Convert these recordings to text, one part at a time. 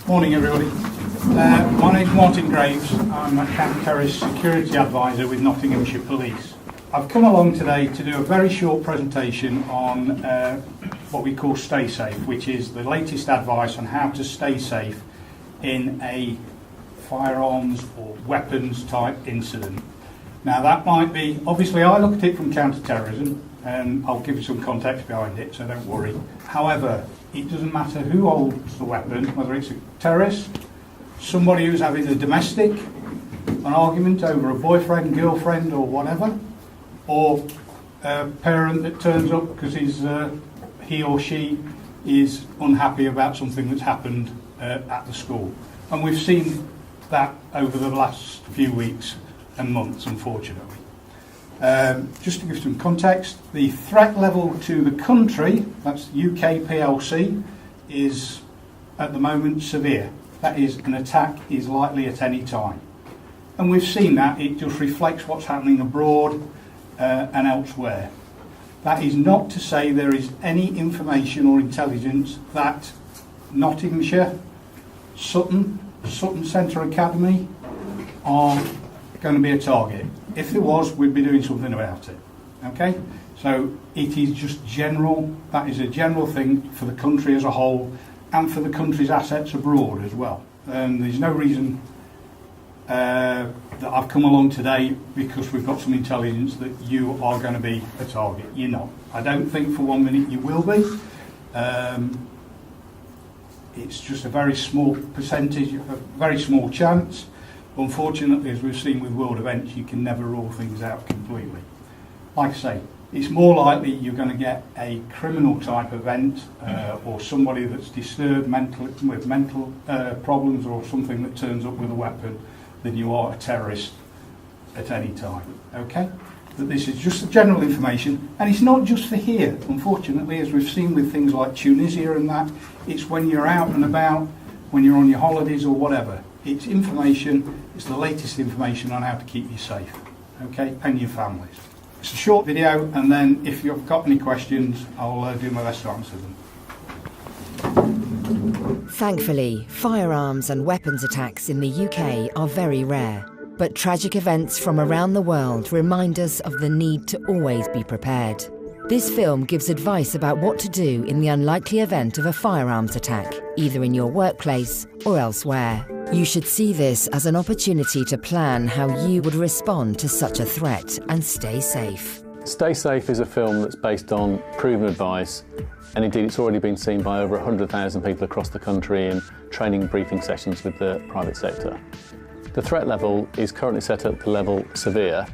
Morning everybody. My name's Martin Graves. I'm a counter-terrorist security advisor with Nottinghamshire Police. I've come along today to do a very short presentation on what we call Stay Safe, which is the latest advice on how to stay safe in a firearms or weapons type incident. Now that might be, obviously I look at it from counter-terrorism and I'll give you some context behind it, so don't worry. However, it doesn't matter who holds the weapon, whether it's a terrorist, somebody who's having a domestic, an argument over a boyfriend, girlfriend or whatever, or a parent that turns up because he or she is unhappy about something that's happened at the school. And we've seen that over the last few weeks and months, unfortunately. Just to give some context, the threat level to the country, that's UK PLC, is at the moment severe. That is, an attack is likely at any time. And we've seen that, it just reflects what's happening abroad and elsewhere. That is not to say there is any information or intelligence that Nottinghamshire, Sutton Centre Academy are going to be a target. If there was, we'd be doing something about it. Okay? So it is just general, that is a general thing for the country as a whole and for the country's assets abroad as well. There's no reason that I've come along today because we've got some intelligence that you are going to be a target. You're not. I don't think for 1 minute you will be. It's just a very small percentage, a very small chance. Unfortunately, as we've seen with world events, you can never rule things out completely. Like I say, it's more likely you're going to get a criminal type event or somebody that's disturbed with mental problems or something that turns up with a weapon than you are a terrorist at any time. Okay? But this is just the general information, and it's not just for here. Unfortunately, as we've seen with things like Tunisia and that, it's when you're out and about, when you're on your holidays or whatever. It's information, it's the latest information on how to keep you safe, okay, and your families. It's a short video, and then if you've got any questions, I'll do my best to answer them. Thankfully, firearms and weapons attacks in the UK are very rare, but tragic events from around the world remind us of the need to always be prepared. This film gives advice about what to do in the unlikely event of a firearms attack, either in your workplace or elsewhere. You should see this as an opportunity to plan how you would respond to such a threat and stay safe. Stay Safe is a film that's based on proven advice, and indeed it's already been seen by over 100,000 people across the country in training and briefing sessions with the private sector. The threat level is currently set at the level severe.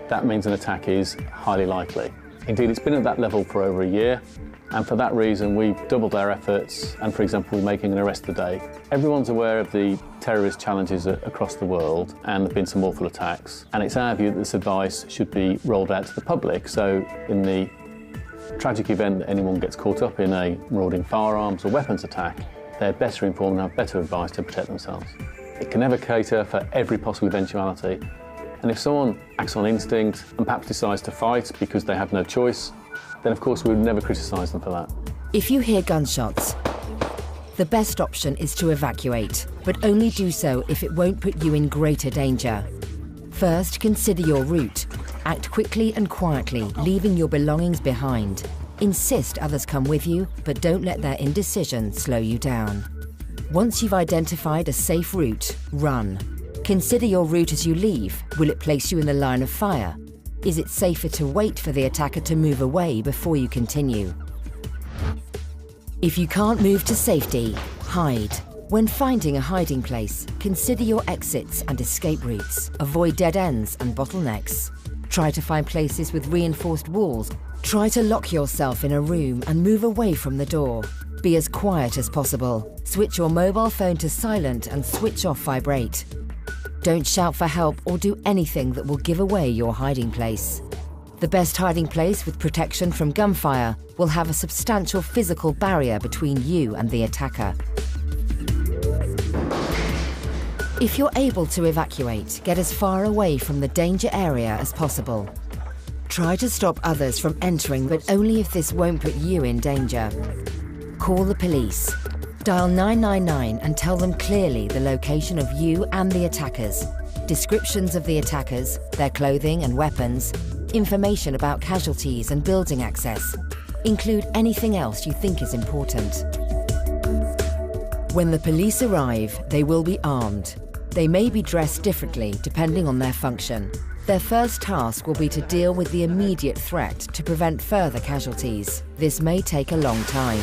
That means an attack is highly likely. Indeed, it's been at that level for over a year, and for that reason we've doubled our efforts and, for example, making an arrest today. Everyone's aware of the terrorist challenges across the world, and there have been some awful attacks, and it's our view that this advice should be rolled out to the public, so in the tragic event that anyone gets caught up in a marauding firearms or weapons attack, they're better informed and have better advice to protect themselves. It can never cater for every possible eventuality, and if someone acts on instinct and perhaps decides to fight because they have no choice, then of course we would never criticise them for that. If you hear gunshots, the best option is to evacuate, but only do so if it won't put you in greater danger. First, consider your route. Act quickly and quietly, leaving your belongings behind. Insist others come with you, but don't let their indecision slow you down. Once you've identified a safe route, run. Consider your route as you leave. Will it place you in the line of fire? Is it safer to wait for the attacker to move away before you continue? If you can't move to safety, hide. When finding a hiding place, consider your exits and escape routes. Avoid dead ends and bottlenecks. Try to find places with reinforced walls. Try to lock yourself in a room and move away from the door. Be as quiet as possible. Switch your mobile phone to silent and switch off vibrate. Don't shout for help or do anything that will give away your hiding place. The best hiding place with protection from gunfire will have a substantial physical barrier between you and the attacker. If you're able to evacuate, get as far away from the danger area as possible. Try to stop others from entering, but only if this won't put you in danger. Call the police. Dial 999 and tell them clearly the location of you and the attackers, descriptions of the attackers, their clothing and weapons, information about casualties and building access. Include anything else you think is important. When the police arrive, they will be armed. They may be dressed differently depending on their function. Their first task will be to deal with the immediate threat to prevent further casualties. This may take a long time.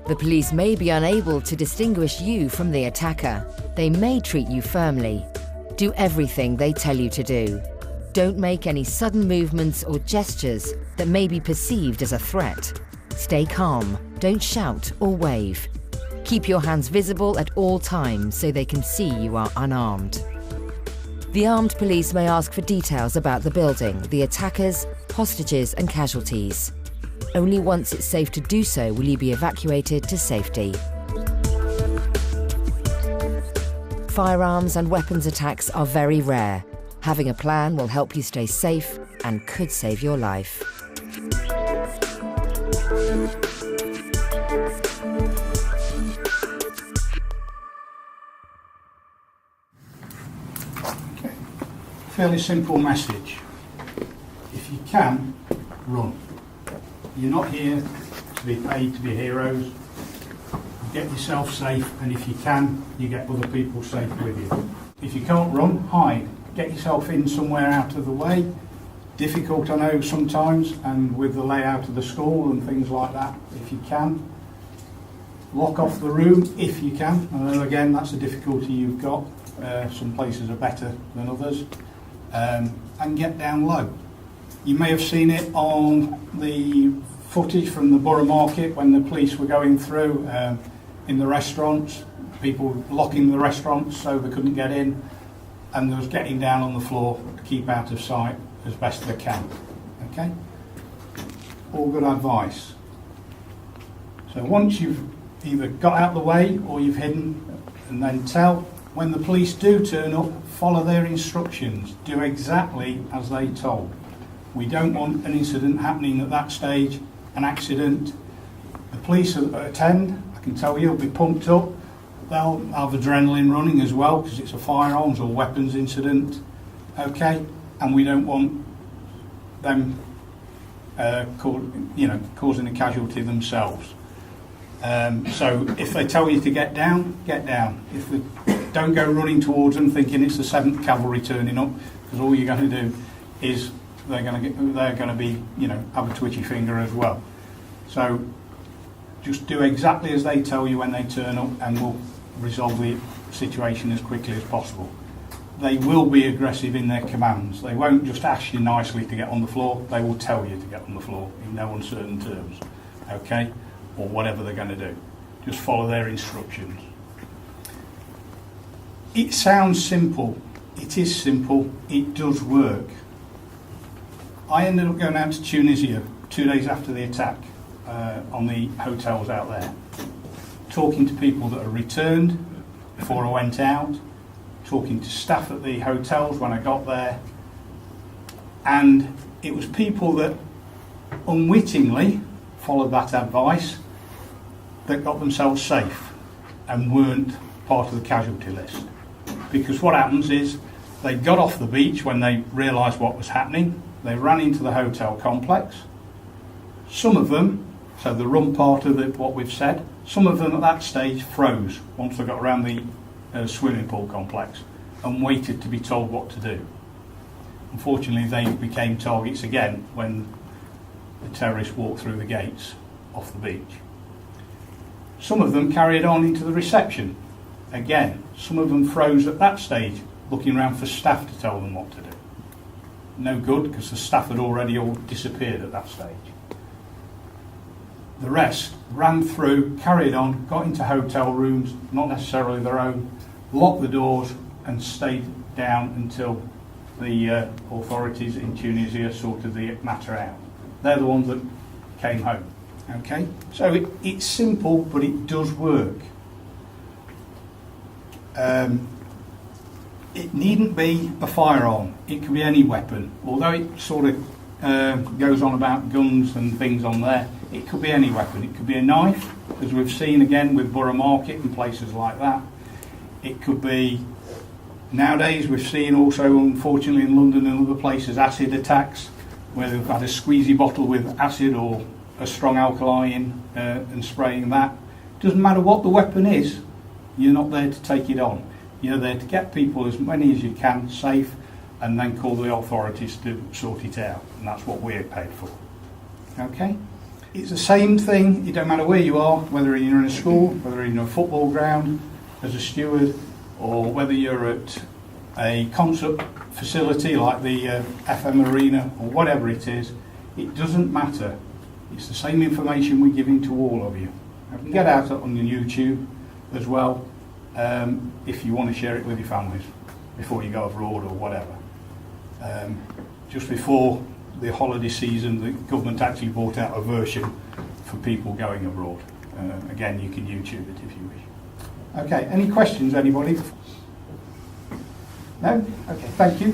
The police may be unable to distinguish you from the attacker. They may treat you firmly. Do everything they tell you to do. Don't make any sudden movements or gestures that may be perceived as a threat. Stay calm, don't shout or wave. Keep your hands visible at all times so they can see you are unarmed. The armed police may ask for details about the building, the attackers, hostages and casualties. Only once it's safe to do so will you be evacuated to safety. Firearms and weapons attacks are very rare. Having a plan will help you stay safe and could save your life. Fairly simple message. If you can, run. You're not here to be paid to be heroes. Get yourself safe, and if you can, you get other people safe with you. If you can't run, hide. Get yourself in somewhere out of the way. Difficult, I know, sometimes, and with the layout of the school and things like that, if you can. Lock off the room if you can. I know, again, that's a difficulty you've got. Some places are better than others. And get down low. You may have seen it on the footage from the Borough Market when the police were going through in the restaurants, people locking the restaurants so they couldn't get in, and there was getting down on the floor to keep out of sight as best they can. Okay? All good advice. So once you've either got out of the way or you've hidden, and then tell, when the police do turn up, follow their instructions. Do exactly as they told. We don't want an incident happening at that stage, an accident. The police attend, I can tell you, they'll be pumped up. They'll have adrenaline running as well because it's a firearms or weapons incident. Okay? And we don't want them causing a casualty themselves. So if they tell you to get down, get down. If they don't go running towards them thinking it's the 7th Cavalry turning up, because all you're going to do is they're going to be, have a twitchy finger as well. So just do exactly as they tell you when they turn up, and we'll resolve the situation as quickly as possible. They will be aggressive in their commands. They won't just ask you nicely to get on the floor. They will tell you to get on the floor in no uncertain terms. Okay? Or whatever they're going to do. Just follow their instructions. It sounds simple. It is simple. It does work. I ended up going out to Tunisia 2 days after the attack on the hotels out there, talking to people that are returned before I went out, talking to staff at the hotels when I got there, and it was people that unwittingly followed that advice that got themselves safe and weren't part of the casualty list. Because what happens is they got off the beach when they realised what was happening. They ran into the hotel complex. Some of them, so the run part of what we've said, some of them at that stage froze once they got around the swimming pool complex and waited to be told what to do. Unfortunately, they became targets again when the terrorists walked through the gates off the beach. Some of them carried on into the reception. Again, some of them froze at that stage, looking around for staff to tell them what to do. No good, because the staff had already all disappeared at that stage. The rest ran through, carried on, got into hotel rooms, not necessarily their own, locked the doors and stayed down until the authorities in Tunisia sorted the matter out. They're the ones that came home. Okay? So it's simple, but it does work. It needn't be a firearm. It can be any weapon. Although it sort of goes on about guns and things on there, it could be any weapon. It could be a knife, as we've seen again with Borough Market and places like that. It could be, nowadays we've seen also, unfortunately in London and other places, acid attacks, where they've had a squeezy bottle with acid or a strong alkali in and spraying that. Doesn't matter what the weapon is, you're not there to take it on. You're there to get people as many as you can safe and then call the authorities to sort it out. And that's what we're paid for. Okay? It's the same thing, it don't matter where you are, whether you're in a school, whether you're in a football ground as a steward, or whether you're at a concert facility like the FM Arena or whatever it is. It doesn't matter. It's the same information we're giving to all of you. You can get out on YouTube as well if you want to share it with your families before you go abroad or whatever. Just before the holiday season, the government actually brought out a version for people going abroad. Again, you can YouTube it if you wish. Okay, any questions, anybody? No? Okay, thank you.